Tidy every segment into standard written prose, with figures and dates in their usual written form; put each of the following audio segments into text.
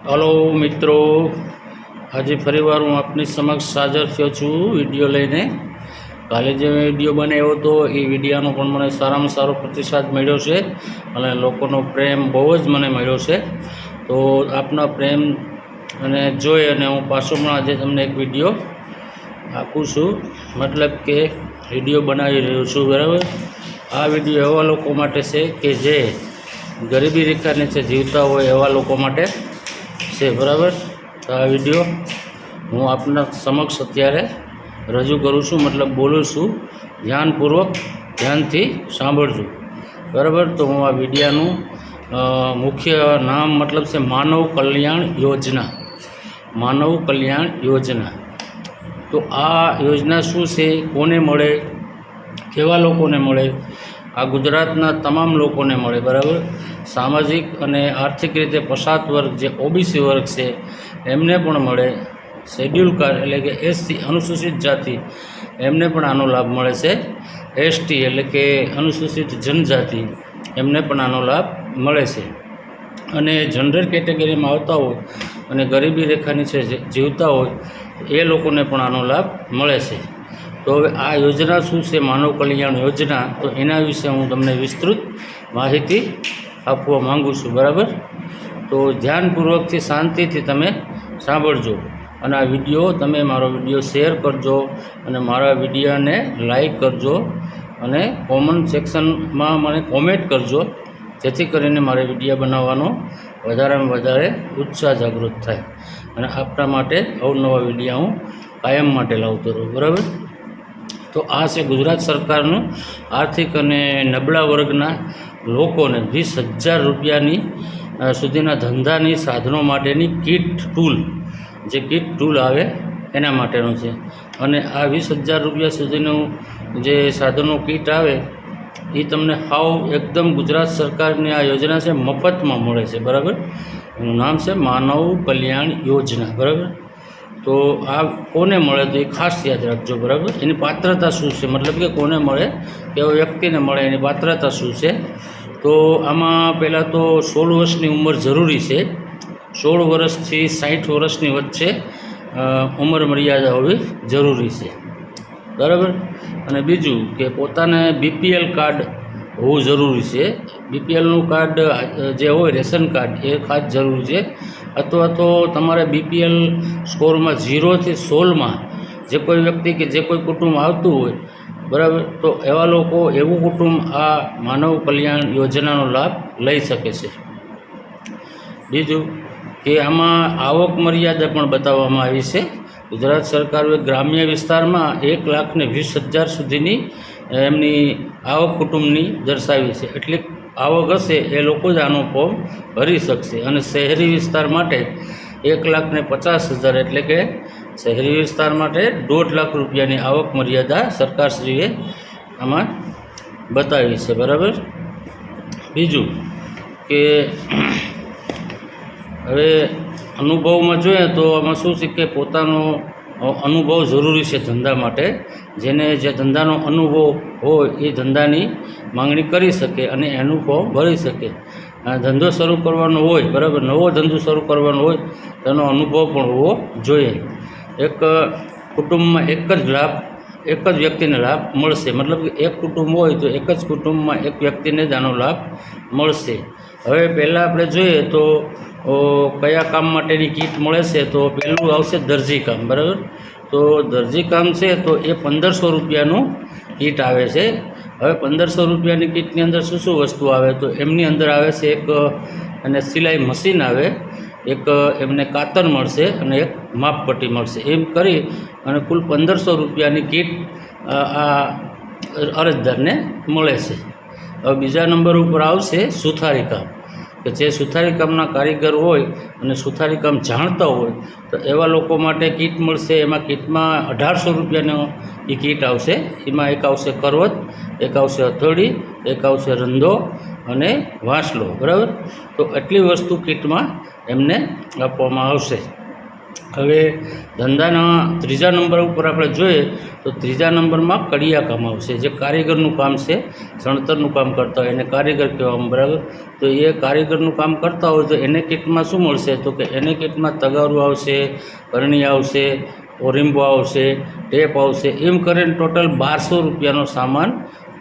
Hello મિત્રો, આજે ફરીવાર હું આપની સમક્ષ હાજર થયો છું વિડીયો લઈને. કાલે જે વિડીયો બનાવ્યો હતો એ વિડીયોનો પણ મને સારામાં સારો પ્રતિસાદ મળ્યો છે અને લોકોનો પ્રેમ બહુ જ મને મળ્યો છે. તો આપના પ્રેમ અને જોઈ અને હું પાછો પણ આજે તમને એક વિડીયો આપું છું, મતલબ કે વિડીયો બનાવી રહ્યો છું. બરાબર, આ વિડીયો એવા લોકો માટે છે કે જે ગરીબી રેખા નીચે જીવતા હોય એવા લોકો માટે છે. બરાબર, તો આ વિડીયો હું આપના સમક્ષ અત્યારે રજૂ કરું છું, મતલબ બોલું છું. ધ્યાનથી સાંભળજો. બરાબર, તો હું આ વિડીયાનું મુખ્ય નામ મતલબ છે માનવ કલ્યાણ યોજના. માનવ કલ્યાણ યોજના. તો આ યોજના શું છે, કોને મળે, કેવા લોકોને મળે? આ ગુજરાતના તમામ લોકોને મળે. બરાબર, સામાજિક અને આર્થિક રીતે પછાત વર્ગ જે ઓબીસી વર્ગ છે એમને પણ મળે. શેડ્યુલ કાસ્ટ એટલે કે એસસી અનુસૂચિત જાતિ એમને પણ આનો લાભ મળે છે. એસટી એટલે કે અનુસૂચિત જનજાતિ એમને પણ આનો લાભ મળે છે. અને જનરલ કેટેગરીમાં આવતા હોય અને ગરીબી રેખા નીચે જીવતા હોય એ લોકોને પણ આનો લાભ મળે છે. તો હવે આ યોજના શું છે, માનવ કલ્યાણ યોજના, તો એના વિશે હું તમને વિસ્તૃત માહિતી આપવા માગું છું. બરાબર, તો ધ્યાનપૂર્વકથી શાંતિથી તમે સાંભળજો અને આ વિડીયો તમે મારો વિડીયો શેર કરજો અને મારા વિડીયોને લાઈક કરજો અને કોમેન્ટ સેક્શનમાં મને કોમેન્ટ કરજો, જેથી કરીને મારે વિડીયો બનાવવાનો વધારેમાં વધારે ઉત્સાહ જાગૃત થાય અને આપણા માટે અવનવા વિડીયો હું કાયમ માટે લાવતો રહું. બરાબર, તો આ છે ગુજરાત સરકારનું આર્થિક અને નબળા વર્ગના લોકોને 20,000 રૂપિયાની સુધીના ધંધાની સાધનો માટેની કિટ ટૂલ, જે કિટ ટૂલ આવે એના માટેનું છે. અને આ 20,000 રૂપિયા સુધીનું જે સાધનો કિટ આવે એ તમને હાવ એકદમ ગુજરાત સરકારની આ યોજના છે, મફતમાં મળે છે. બરાબર, એનું નામ છે માનવ કલ્યાણ યોજના. બરાબર, તો આ કોને મળે તો એ ખાસ યાદ રાખજો. બરાબર, એની પાત્રતા શું છે, મતલબ કે કોને મળે, કેવા વ્યક્તિને મળે, એની પાત્રતા શું છે? તો આમાં પહેલાં તો 16 વર્ષની ઉંમર જરૂરી છે. 16 વર્ષથી 60 વર્ષની વચ્ચે ઉંમર મર્યાદા હોવી જરૂરી છે. બરાબર, અને બીજું કે પોતાને બીપીએલ કાર્ડ હોવું જરૂરી છે. બીપીએલનું કાર્ડ જે હોય, રેશન કાર્ડ, એ ખાસ જરૂરી છે. અથવા તો તમારે બીપીએલ સ્કોરમાં 0થી 16માં જે કોઈ વ્યક્તિ કે જે કોઈ કુટુંબ આવતું હોય, બરાબર, તો એવા લોકો, એવું કુટુંબ આ માનવ કલ્યાણ યોજનાનો લાભ લઈ શકે છે. બીજું કે આમાં આવક મર્યાદા પણ બતાવવામાં આવી છે. ગુજરાત સરકારે ગ્રામ્ય વિસ્તારમાં 1,20,000 સુધીની એમની આવક કુટુંબની દર્શાવી છે. એટલી આવક હશે એ લોકો જ આનો ફોર્મ ભરી શકશે. અને શહેરી વિસ્તાર માટે 1,50,000 એટલે કે શહેરી વિસ્તાર માટે 1.5 લાખ રૂપિયાની આવક મર્યાદા સરકારશ્રીએ આમાં બતાવી છે. બરાબર, બીજું કે હવે અનુભવમાં જોઈએ તો આમાં શું છે કે પોતાનો અનુભવ જરૂરી છે ધંધા માટે. જેને જે ધંધાનો અનુભવ હોય એ ધંધાની માંગણી કરી શકે અને એનું ફોર્મ ભરી શકે. ધંધો શરૂ કરવાનો હોય, બરાબર, નવો ધંધો શરૂ કરવાનો હોય તેનો અનુભવ પણ હોવો જોઈએ. એક કુટુંબમાં એક જ વ્યક્તિને લાભ મળશે. મતલબ કે એક કુટુંબ હોય તો એક જ કુટુંબમાં એક વ્યક્તિને જ આનો લાભ મળશે. હવે પહેલાં આપણે જોઈએ તો કયા કામ માટેની કીટ મળે છે, તો પહેલું આવશે દરજી કામ. બરાબર, તો દરજી કામ છે તો એ 1,500 રૂપિયાનું કીટ આવે છે. હવે 1,500 રૂપિયાની કીટની અંદર શું શું વસ્તુ આવે, તો એમની અંદર આવે છે એક અને સિલાઈ મશીન આવે, એક એમને કાતર મળશે અને એક માપપટ્ટી મળશે. એમ કરી અને કુલ 1,500 રૂપિયાની કીટ આ અરજદારને મળે છે. હવે બીજા નંબર ઉપર આવશે સુથારી કામ, કે જે સુથારી કામના કારીગર હોય અને સુથારી કામ જાણતા હોય તો એવા લોકો માટે કીટ મળશે. એમાં કીટમાં 1,800 રૂપિયાનો એ કીટ આવશે. એમાં એક આવશે કરવત, એક આવશે હથોડી, એક આવશે રંધો અને વાંસલો. બરાબર, તો એટલી વસ્તુ કીટમાં એમને આપવામાં આવશે. હવે ધંધાના ત્રીજા નંબર ઉપર આપણે જોઈએ તો ત્રીજા નંબરમાં કડિયા કામ આવશે, જે કારીગરનું કામ છે, ચણતરનું કામ કરતા હોય એને કારીગર કહેવામાં, બરાબર. તો એ કારીગરનું કામ કરતા હોય તો એને કિટમાં શું મળશે, તો કે એને કિટમાં તગારું આવશે, કરણી આવશે, ઓરિમ્બો આવશે, ટેપ આવશે, એમ કરીને ટોટલ 1200 રૂપિયાનો સામાન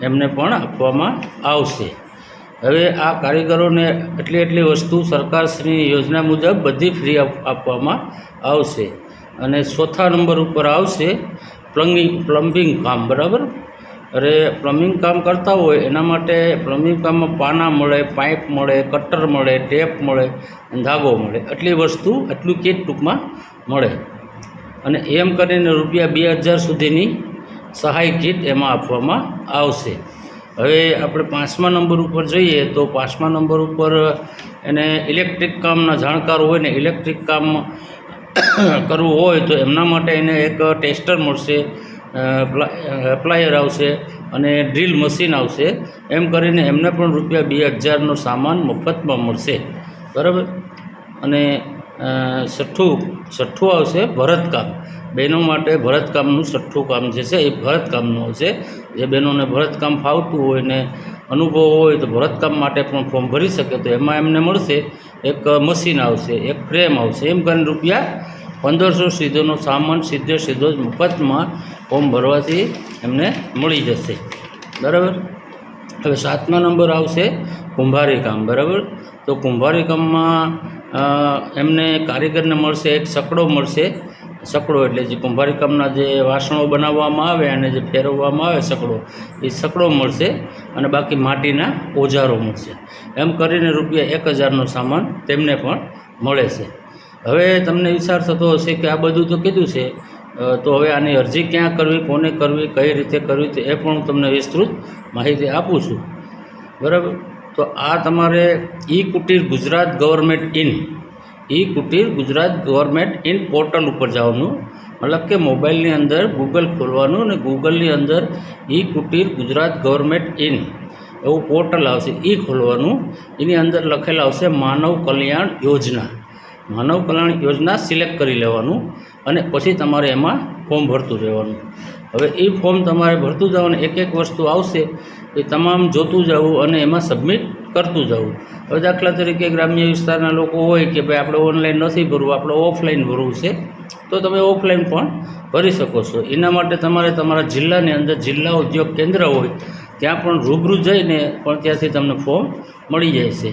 એમને પણ આપવામાં આવશે. હવે આ કારીગરોને એટલી વસ્તુ સરકારશ્રી યોજના મુજબ બધી ફ્રી આપવામાં આવશે. અને ચોથા નંબર ઉપર આવશે પ્લમ્બિંગ કામ, બરાબર. અરે પ્લમ્બિંગ કામ કરતા હોય એના માટે પ્લમ્બિંગ કામમાં પાના મળે, પાઇપ મળે, કટર મળે, ટેપ મળે, ધાગો મળે, એટલું કીટ ટૂંકમાં મળે. અને એમ કરીને રૂપિયા 2000 સુધીની સહાય કીટ એમાં આપવામાં આવશે. હવે આપણે 5મા નંબર ઉપર જઈએ તો 5મા નંબર ઉપર એને ઇલેક્ટ્રિક કામના જાણકાર હોય ને, ઇલેક્ટ્રિક કામ કરવું હોય તો એમના માટે એને એક ટેસ્ટર મળશે, એપ્લાયર આવશે અને ડ્રીલ મશીન આવશે. એમ કરીને એમને પણ રૂપિયા 2000નો સામાન મફતમાં મળશે, બરાબર. અને છઠ્ઠું આવશે ભરતકામ. બહેનો માટે ભરતકામનું છઠ્ઠું કામ જે છે એ ભરતકામનું આવશે. જે બહેનોને ભરતકામ ફાવતું હોય ને અનુભવ હોય તો ભરતકામ માટે પણ ફોર્મ ભરી શકે, તો એમાં એમને મળશે એક મશીન આવશે, એક ફ્રેમ આવશે. એમ કરીને રૂપિયા 1500 સુધીનો સામાન સીધો જ મફતમાં ફોર્મ ભરવાથી એમને મળી જશે, બરાબર. હવે 7મા નંબર આવશે કુંભારી કામ, બરાબર. તો કુંભારી કામમાં એમને કારીગરને મળશે એક સકડો મળશે. સકડો એટલે જે કુંભારી કામના જે વાસણો બનાવવામાં આવે અને જે ફેરવવામાં આવે એ સકડો મળશે. અને બાકી માટીના ઓજારો મળશે. એમ કરીને રૂપિયા 1000નો સામાન તેમને પણ મળે છે. હવે તમને વિચાર થતો હશે કે આ બધું તો કીધું છે, તો હવે આની અરજી ક્યાં કરવી, કોને કરવી, કઈ રીતે કરવી, તો એ પણ હું તમને વિસ્તૃત માહિતી આપું છું, બરાબર. તો આ તમારે કુટીર ગુજરાત ગવર્મેન્ટ ઇન પોર્ટલ ઉપર જવાનું, મતલબ કે મોબાઈલની અંદર ગૂગલ ખોલવાનું અને ગૂગલની અંદર કુટીર ગુજરાત ગવર્મેન્ટ ઇન એવું પોર્ટલ આવશે, ખોલવાનું. એની અંદર લખેલા આવશે માનવ કલ્યાણ યોજના સિલેક્ટ કરી લેવાનું અને પછી તમારે એમાં ફોર્મ ભરતું રહેવાનું. હવે એ ફોર્મ તમારે ભરતું જવાનું, એક વસ્તુ આવશે એ તમામ જોતું જવું અને એમાં સબમિટ કરતું જવું. હવે દાખલા તરીકે ગ્રામ્ય વિસ્તારના લોકો હોય કે ભાઈ આપણે ઓનલાઈન નથી ભરવું, આપણે ઓફલાઈન ભરવું છે, તો તમે ઓફલાઈન પણ ભરી શકો છો. એના માટે તમારે તમારા જિલ્લાની અંદર જિલ્લા ઉદ્યોગ કેન્દ્ર હોય ત્યાં પણ રૂબરૂ જઈને પણ ત્યાંથી તમને ફોર્મ મળી જાય છે.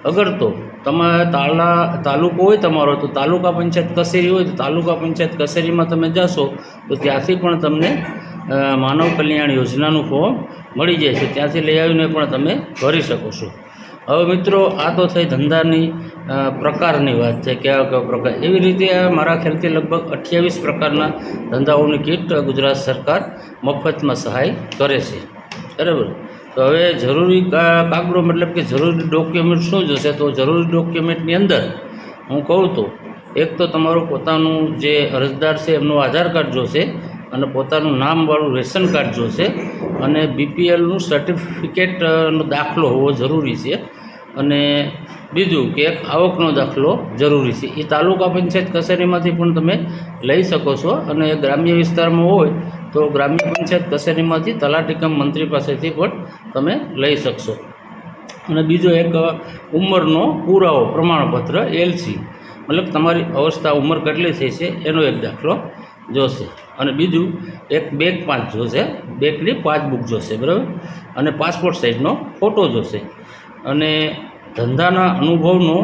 અગર તો તમારે તાલુકો હોય તમારો, તો તાલુકા પંચાયત કચેરી હોય તો તાલુકા પંચાયત કચેરીમાં તમે જશો તો ત્યાંથી પણ તમને માનવ કલ્યાણ યોજનાનું ફોર્મ મળી જાય છે. ત્યાંથી લઈ આવીને પણ તમે ભરી શકો છો. હવે મિત્રો, આ તો થઈ ધંધાની પ્રકારની વાત છે, કેવા પ્રકાર. એવી રીતે મારા ખ્યાલથી લગભગ 28 પ્રકારના ધંધાઓની કીટ ગુજરાત સરકાર મફતમાં સહાય કરે છે, બરાબર. તો હવે જરૂરી કાગળો મતલબ કે જરૂરી ડોક્યુમેન્ટ શું જોશે, તો જરૂરી ડોક્યુમેન્ટની અંદર હું કહું તો એક તો તમારું પોતાનું જે અરજદાર છે એમનું આધાર કાર્ડ જોશે અને પોતાનું નામવાળું રેશન કાર્ડ જોશે અને BPLનું સર્ટિફિકેટનો દાખલો હોવો જરૂરી છે. અને બીજું કે એક આવકનો દાખલો જરૂરી છે. એ તાલુકા પંચાયત કચેરીમાંથી પણ તમે લઈ શકો છો અને ગ્રામ્ય વિસ્તારમાં હોય તો ગ્રામ્ય પંચાયત કચેરીમાંથી તલાટી કમ મંત્રી પાસેથી પણ તમે લઈ શકશો. અને બીજો એક ઉંમરનો પુરાવો, પ્રમાણપત્ર, LC, મતલબ તમારી અવસ્થા ઉંમર કેટલી થઈ છે એનો એક દાખલો જોશે. અને બીજું એક બેંક પાસ જોશે, બેંકની પાસબુક જોશે, બરાબર. અને પાસપોર્ટ સાઇઝનો ફોટો જોશે. અને ધંધાના અનુભવનો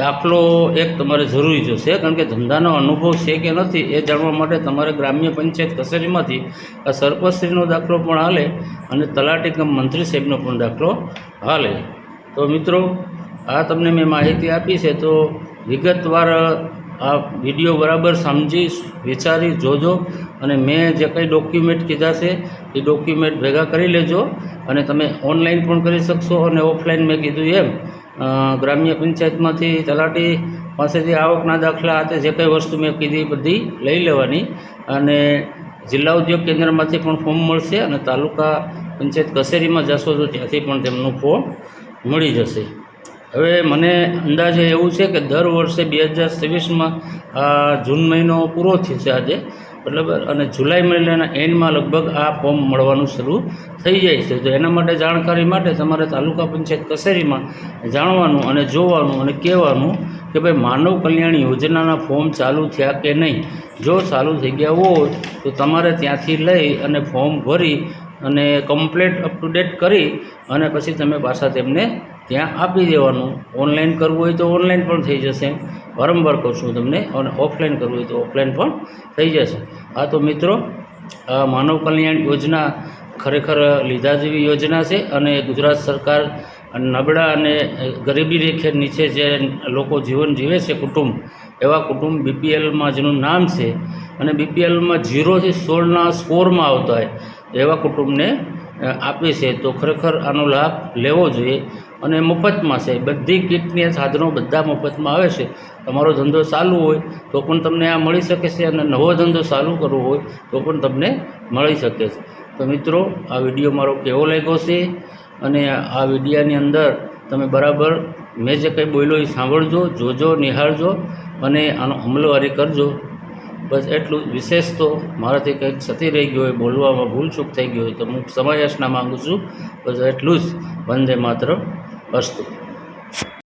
દાખલો એક તમારે જરૂરી જોશે, કારણ કે ધંધાનો અનુભવ છે કે નથી એ જાણવા માટે તમારે ગ્રામ્ય પંચાયત કચેરીમાંથી આ સરપંચશ્રીનો દાખલો પણ હાલે અને તલાટી કમ મંત્રી સાહેબનો પણ દાખલો હાલે. તો મિત્રો, આ તમને મેં માહિતી આપી છે, તો વિગતવાર આ વિડીયો બરાબર સમજી વિચારી જોજો અને મેં જે કંઈ ડોક્યુમેન્ટ કીધા છે એ ડોક્યુમેન્ટ ભેગા કરી લેજો. અને તમે ઓનલાઈન પણ કરી શકશો અને ઓફલાઈન મેં કીધું એમ ગ્રામ્ય પંચાયતમાંથી તલાટી પાસેથી આવકના દાખલા હાથે જે કંઈ વસ્તુ મેં કીધી બધી લઈ લેવાની. અને જિલ્લા ઉદ્યોગ કેન્દ્રમાંથી પણ ફોર્મ મળશે અને તાલુકા પંચાયત કચેરીમાં જશો તો ત્યાંથી પણ તેમનું ફોર્મ મળી જશે. હવે મને અંદાજે એવું છે કે દર વર્ષે 2023માં જૂન મહિનો પૂરો થશે આજે, બરાબર, અને જુલાઈ મહિનાના એન્ડમાં લગભગ આ ફોર્મ મળવાનું શરૂ થઈ જાય છે. તો એના માટે જાણકારી માટે તમારે તાલુકા પંચાયત કચેરીમાં જાણવાનું અને જોવાનું અને કહેવાનું કે ભાઈ માનવ કલ્યાણ યોજનાના ફોર્મ ચાલુ થયા કે નહીં. જો ચાલુ થઈ ગયા હોય તો તમારે ત્યાંથી લઈ અને ફોર્મ ભરી અને કમ્પ્લીટ અપ ટુ ડેટ કરી અને પછી તમે પાછા તેમને ત્યાં આપી દેવાનું. ઓનલાઈન કરવું હોય તો ઓનલાઈન પણ થઈ જશે, વારંવાર કહું છું તમને, અને ઓફલાઈન કરવું હોય તો ઓફલાઈન પણ થઈ જશે. હા, તો મિત્રો, માનવ કલ્યાણ યોજના ખરેખર લીધા જેવી યોજના છે, અને ગુજરાત સરકાર નબળા અને ગરીબી રેખા નીચે જે લોકો જીવન જીવે છે, કુટુંબ, એવા કુટુંબ BPLમાં જેનું નામ છે અને BPLમાં 0થી 16ના સ્કોરમાં આવતા હોય એવા કુટુંબને આપે છે. તો ખરેખર આનો લાભ લેવો જોઈએ, અને મફતમાં છે. બધી કીટની સાધનો બધા મફતમાં આવે છે. તમારો ધંધો ચાલુ હોય તો પણ તમને આ મળી શકે છે, અને નવો ધંધો ચાલુ કરવો હોય તો પણ તમને મળી શકે છે. તો મિત્રો, આ વિડીયો મારો કેવો લાગ્યો છે, અને આ વિડીયાની અંદર તમે બરાબર મેં જે કંઈ બોલ્યો એ સાંભળજો, જોજો, નિહાળજો અને આનો અમલવારી કરજો. બસ એટલું. વિશેષ તો મારાથી કંઈક ક્ષતિ રહી ગયો હોય, બોલવામાં ભૂલચૂક થઈ ગઈ હોય તો હું ક્ષમા યાચના માગું છું. બસ એટલું જ. વંદે માતરમ. અસ્તુ.